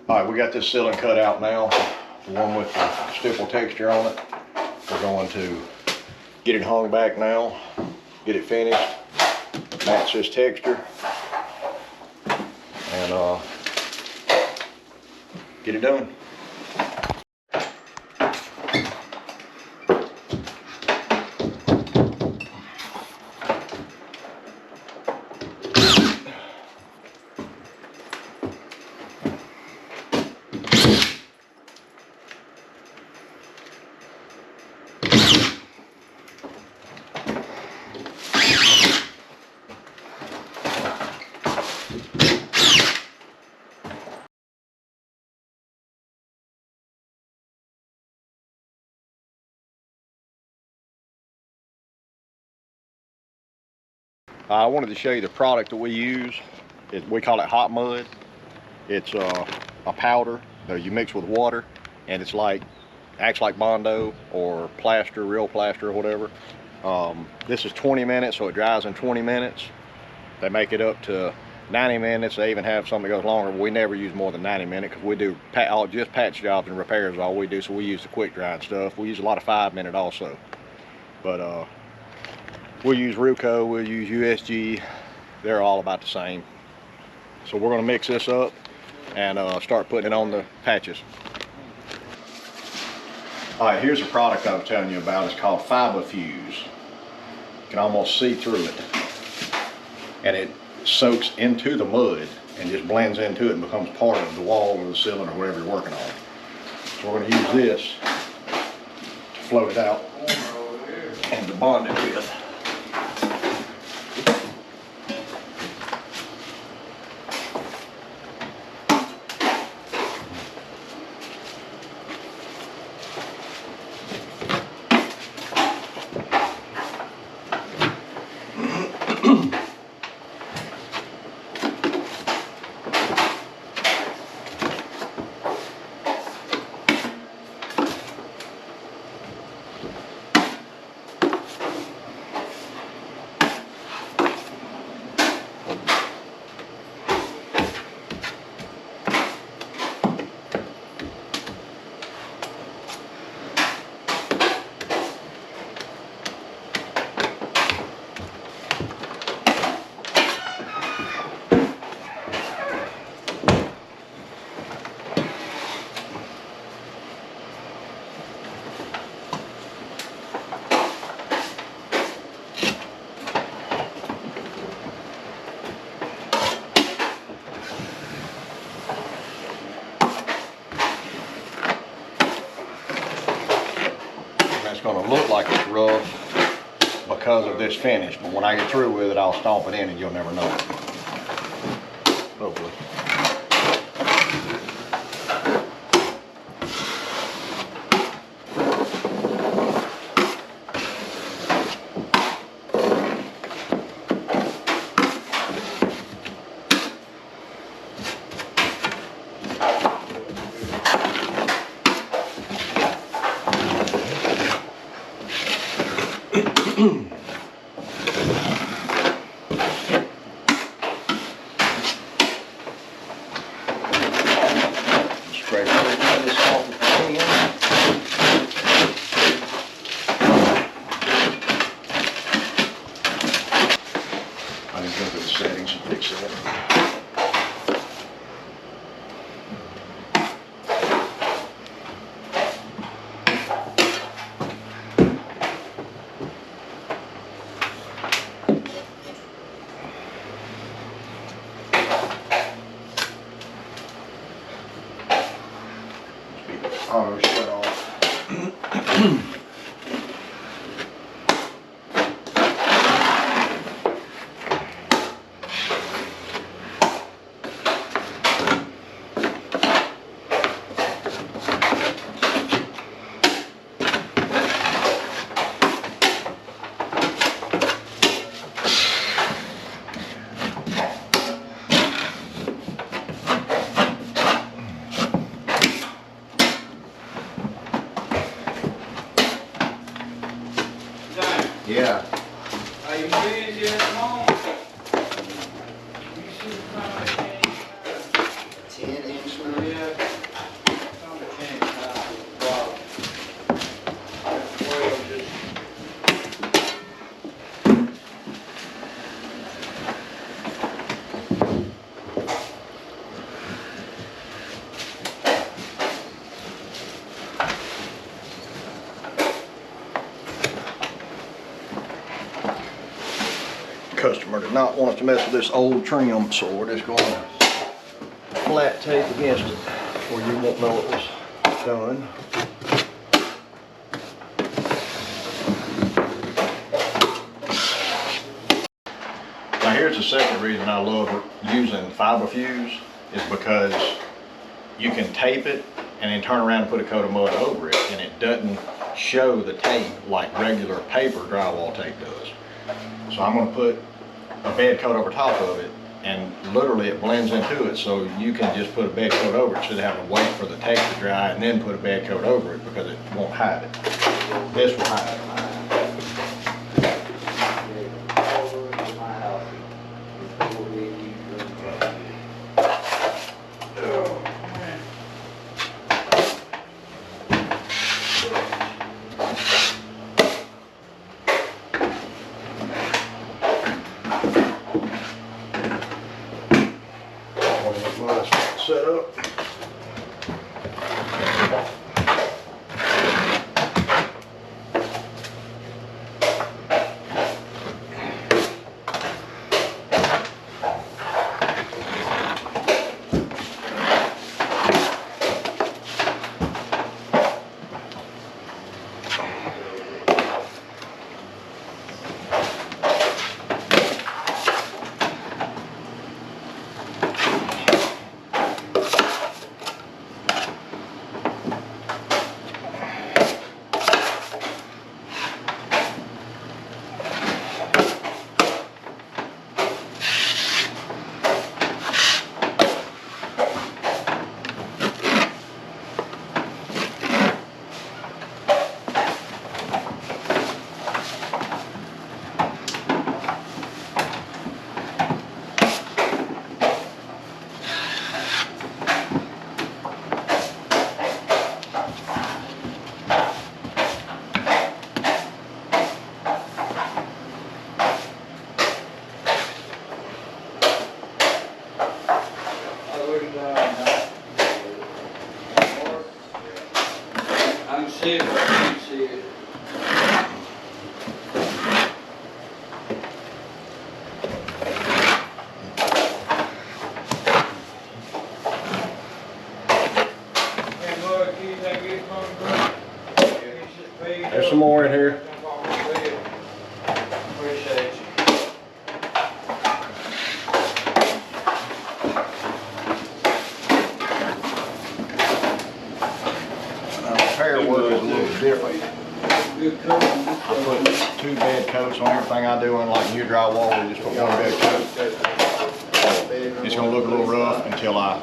All right, we got this ceiling cut out now, the one with the stipple texture on it. We're going to get it hung back now, get it finished, match this texture, and get it done. I wanted to show you the product that we use. We call it hot mud. It's a powder that you mix with water, and it's acts like Bondo or plaster, real plaster or whatever. This is 20 minutes, so it dries in 20 minutes. They make it up to 90 minutes. They even have something that goes longer, but we never use more than 90 minutes because we do just patch jobs and repairs is all we do, so we use the quick dry and stuff. We use a lot of 5-minute also. But we'll use Ruco, we'll use USG. They're all about the same. So we're going to mix this up and start putting it on the patches. All right, here's a product I was telling you about. It's called Fiber Fuse. You can almost see through it. And it soaks into the mud and just blends into it and becomes part of the wall or the ceiling or whatever you're working on. So we're going to use this to float it out and to bond it with. It's going to look like it's rough because of this finish, but when I get through with it, I'll stomp it in and you'll never know it. Hopefully. Settings and fix that. Auto shut off. not want us to mess with this old trim, so we're just going to flat tape against it where you won't know it was done. Now here's the second reason I love using fiber fuse is because you can tape it and then turn around and put a coat of mud over it, and it doesn't show the tape like regular paper drywall tape does. So I'm going to put a bed coat over top of it, and literally it blends into it, so you can just put a bed coat over it instead of having to wait for the tape to dry and then put a bed coat over it, because it won't hide it. This will hide it. Set up. I can see it, but I can't see it. There's some more in here. Appreciate you. Repair work is a little different. I put 2 bed coats on everything I do, unlike new drywall, we just put 1 bed coat. It's going to look a little rough until I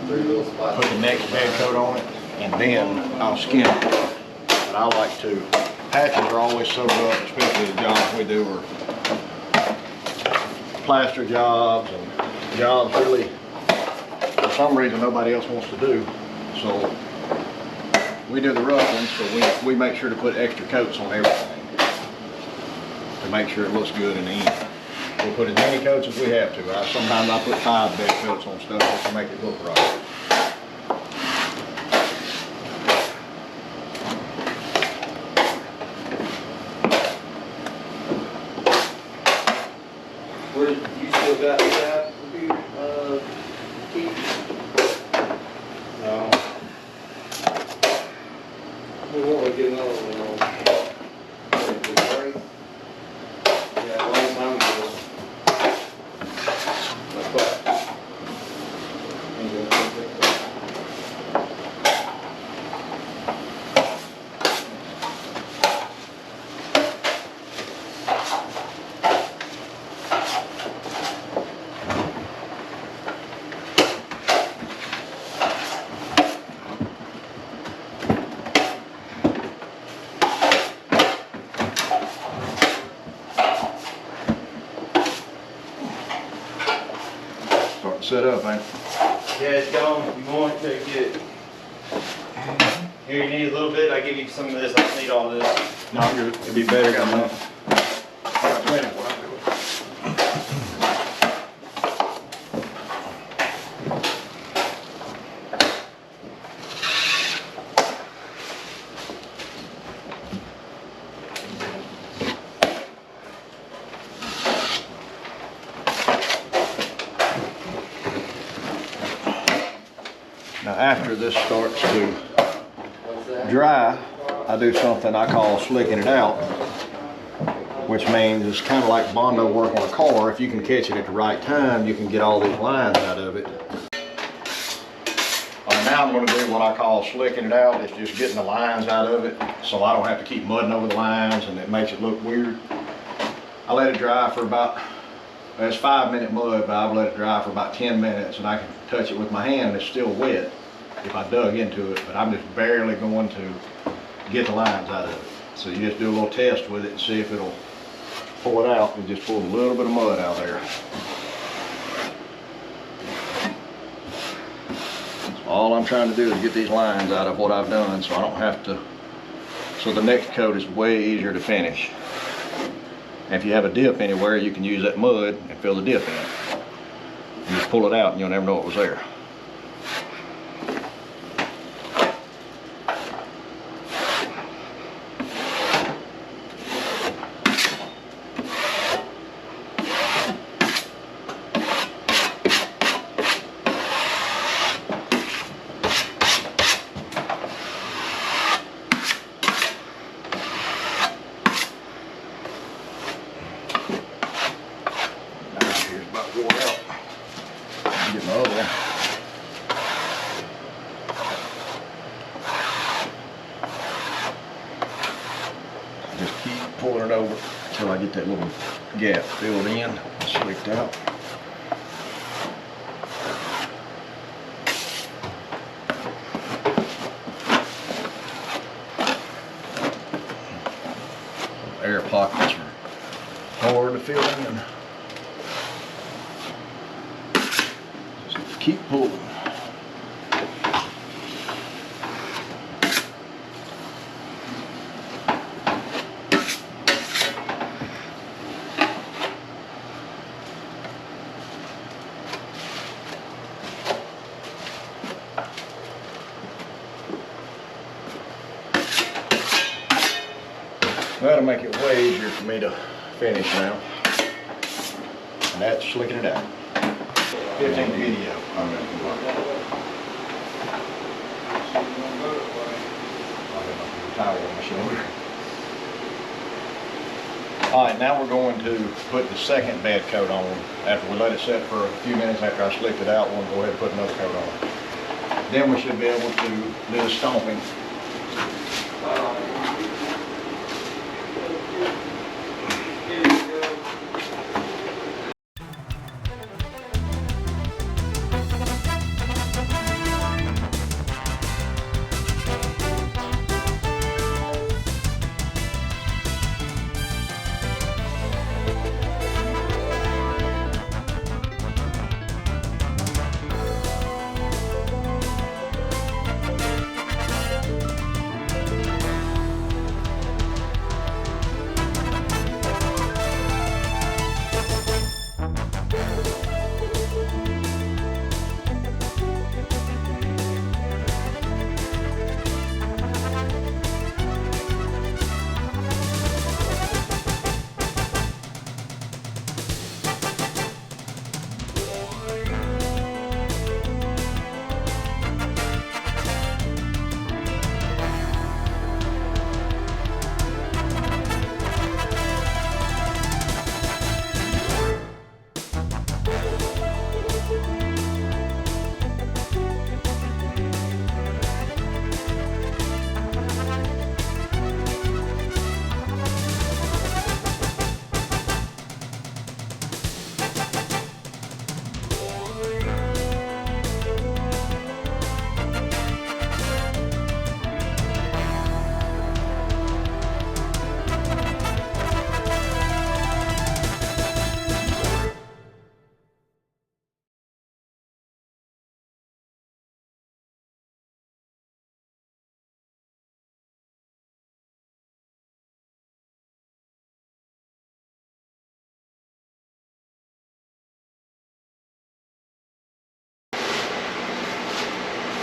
put the next bed coat on it, and then I'll skim it. But I like to. Patches are always soaked up, especially the jobs we do are plaster jobs and jobs really, for some reason, nobody else wants to do. So we do the rough ones, so we make sure to put extra coats on everything to make sure it looks good in the end. We'll put as many coats as we have to. Sometimes I put 5 bed coats on stuff just to make it look right. You still got that key? No. What we get another one on? Yeah, a long time ago. Set up, man. Yeah, it's gone. You want to get. Here, you need a little bit. I give you some of this. I don't need all this. No, I'm good. It'd be better got enough. Now after this starts to dry, I do something I call slicking it out, which means it's kind of like Bondo work on a car. If you can catch it at the right time, you can get all these lines out of it. Now I'm going to do what I call slicking it out. It's just getting the lines out of it so I don't have to keep mudding over the lines and it makes it look weird. I let it dry for about, it's 5-minute mud, but I've let it dry for about 10 minutes and I can touch it with my hand and it's still wet if I dug into it, but I'm just barely going to get the lines out of it. So you just do a little test with it and see if it'll pull it out, and just pull a little bit of mud out there. All I'm trying to do is get these lines out of what I've done so I don't have to, so the next coat is way easier to finish. And if you have a dip anywhere, you can use that mud and fill the dip in. You just pull it out and you'll never know it was there. Just keep pulling it over until I get that little gap filled in, slicked out. Air pockets are hard to fill in. Just keep pulling. That'll make it way easier for me to finish now. And that's slicking it out. 15 video. Towel on my shoulder. Alright, now we're going to put the second bed coat on. After we let it set for a few minutes after I slicked it out, we'll go ahead and put another coat on. Then we should be able to do the stomping.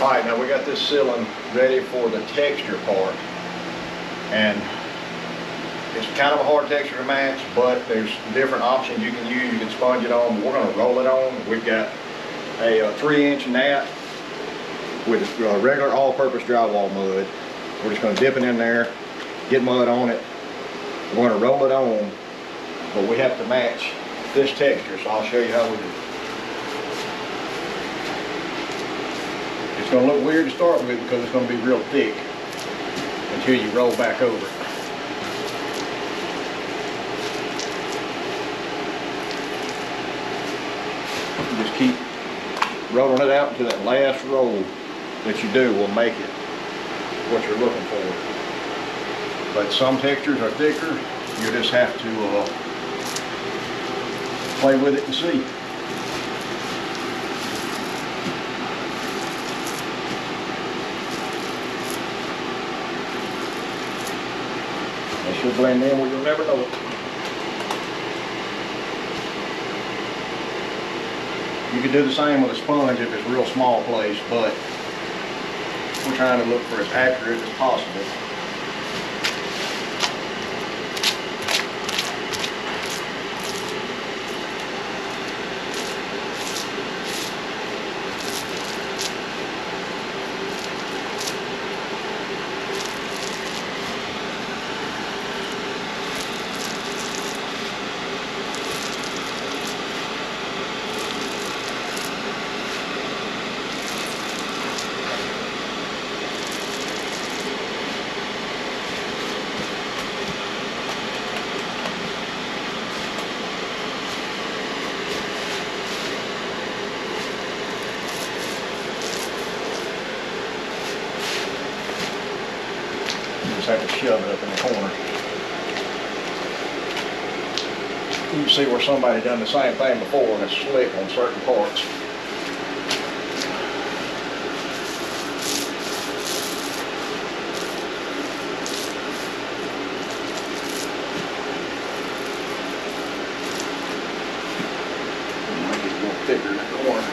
Alright, now we got this ceiling ready for the texture part, and it's kind of a hard texture to match, but there's different options you can use. You can sponge it on, but we're going to roll it on. We've got a 3-inch mat with regular all-purpose drywall mud. We're just going to dip it in there, get mud on it. We're going to roll it on, but we have to match this texture, so I'll show you how we do it. It's going to look weird to start with because it's going to be real thick until you roll back over it. Just keep rolling it out until that last roll that you do will make it what you're looking for. But some textures are thicker. You just have to play with it and see. This will blend in where you'll never know it. You can do the same with a sponge if it's a real small place, but we're trying to look for as accurate as possible. Just have to shove it up in the corner. You can see where somebody done the same thing before and it's slick on certain parts. Make it a little thicker in the corner.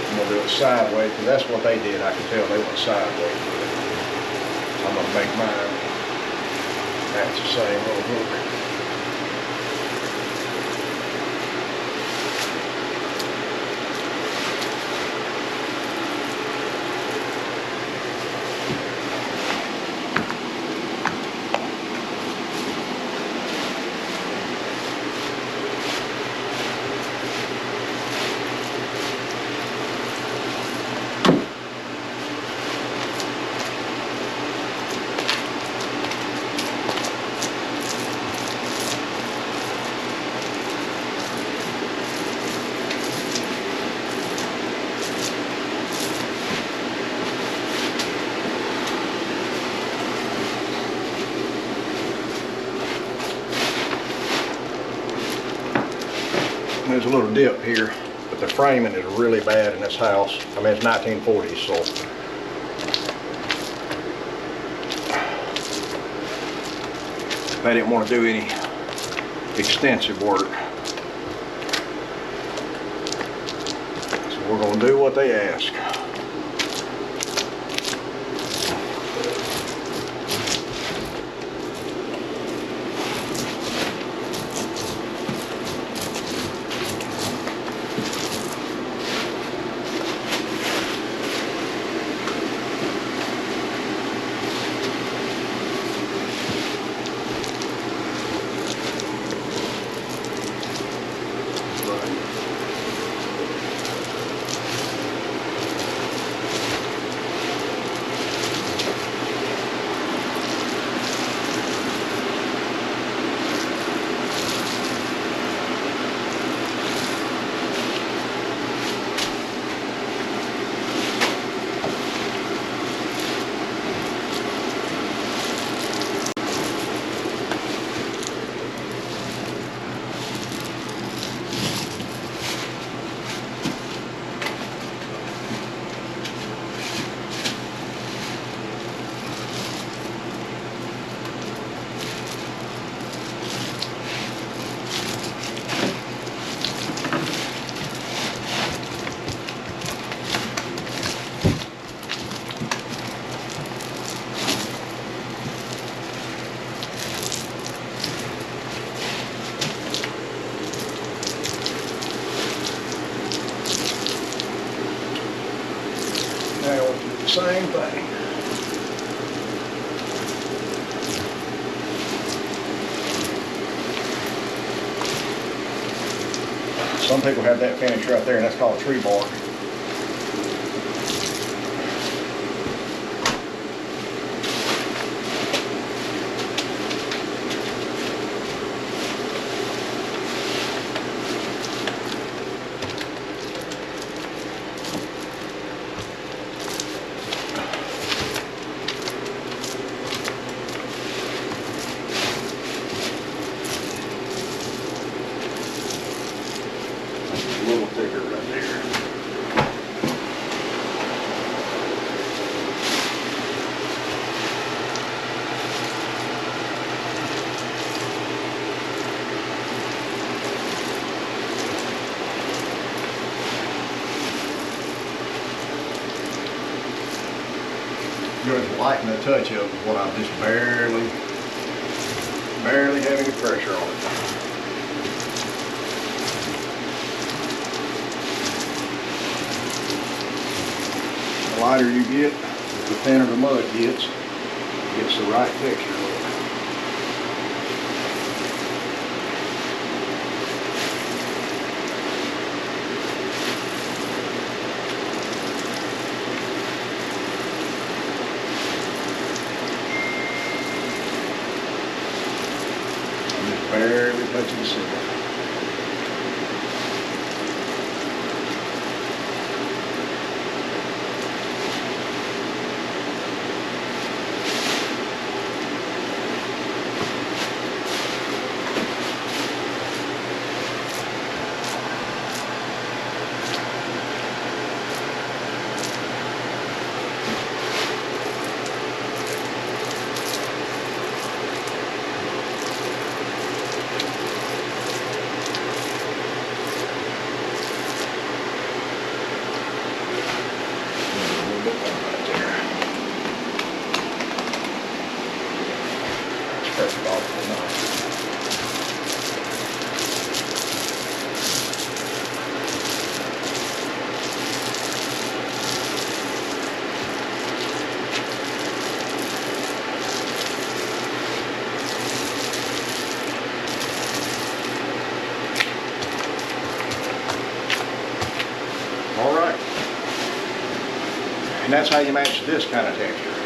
I'm going to do it sideways because that's what they did. I can tell they went sideways with it. I'm going to make mine match the same little hook. There's a little dip here, but the framing is really bad in this house. I mean, it's 1940s, so they didn't want to do any extensive work. So we're going to do what they ask. Now we'll do the same thing. Some people have that finish right there, and that's called tree bark. A little thicker right there. Just lighten the touch up with what I'm just barely having any pressure on it. The lighter you get, the thinner the mud gets the right texture of it. I'm just barely touching the ceiling. Perfect, awful nice. All right, and that's how you match this kind of texture.